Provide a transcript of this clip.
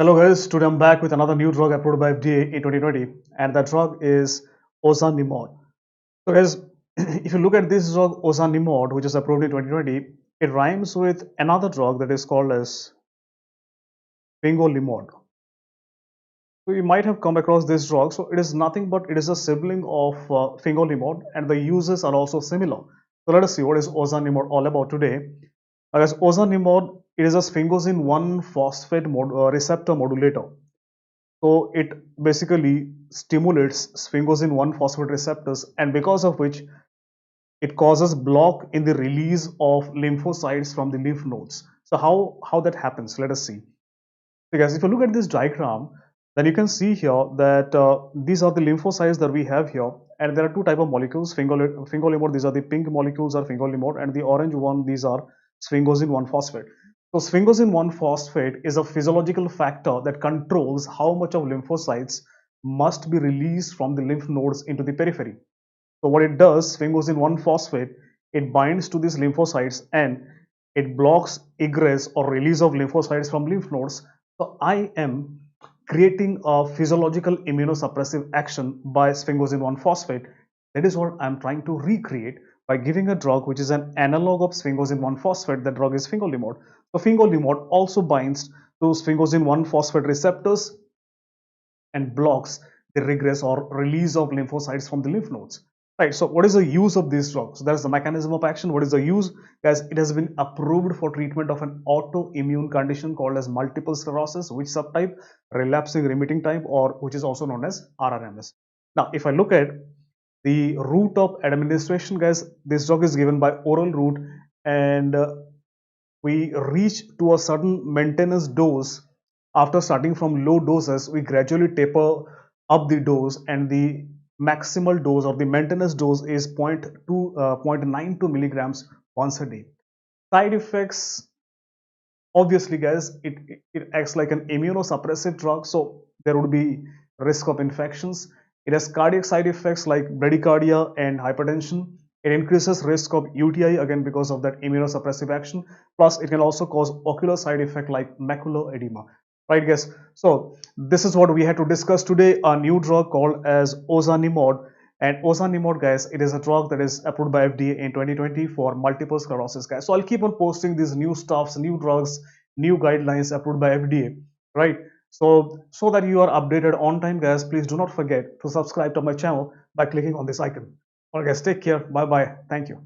Hello guys, today I'm back with another new drug approved by FDA in 2020 and that drug is ozanimod. So guys, if you look at this drug ozanimod which is approved in 2020, it rhymes with another drug that is called as fingolimod. So you might have come across this drug. So it is nothing but it is a sibling of fingolimod and the uses are also similar. So let us see what is ozanimod all about today. Guys, ozanimod it is a sphingosine 1-phosphate receptor modulator. So it basically stimulates sphingosine 1-phosphate receptors, and because of which it causes block in the release of lymphocytes from the lymph nodes. So how that happens? Let us see. So guys, if you look at this diagram, then you can see here that these are the lymphocytes that we have here, and there are two type of molecules, fingolimod. These are the pink molecules are fingolimod, and the orange one these are sphingosine 1-phosphate. So sphingosine 1-phosphate is a physiological factor that controls how much of lymphocytes must be released from the lymph nodes into the periphery. So what it does, sphingosine 1-phosphate, it binds to these lymphocytes and it blocks egress or release of lymphocytes from lymph nodes. So I am creating a physiological immunosuppressive action by sphingosine 1-phosphate. That is what I'm trying to recreate by giving a drug which is an analog of sphingosine 1-phosphate. The drug is fingolimod. So fingolimod also binds to sphingosine 1-phosphate receptors and blocks the regress or release of lymphocytes from the lymph nodes. Right, so what is the use of this drug? So that's the mechanism of action. What is the use? Guys, it has been approved for treatment of an autoimmune condition called as multiple sclerosis, which subtype, relapsing remitting type, or which is also known as RRMS. Now, if I look at the route of administration, guys, this drug is given by oral route, and we reach to a certain maintenance dose. After starting from low doses, we gradually taper up the dose, and the maximal dose or the maintenance dose is 0.92 milligrams once a day. Side effects, obviously guys, it acts like an immunosuppressive drug, so there would be risk of infections. It has cardiac side effects like bradycardia and hypertension. It increases risk of UTI, again because of that immunosuppressive action. Plus it can also cause ocular side effect like macular edema. Right guys, so this is what we had to discuss today, a new drug called as ozanimod. And ozanimod, guys, it is a drug that is approved by FDA in 2020 for multiple sclerosis, guys. So I'll keep on posting these new stuffs, new drugs, new guidelines approved by FDA, right? So that you are updated on time, guys, please do not forget to subscribe to my channel by clicking on this icon. All right, guys, take care. Bye bye. Thank you.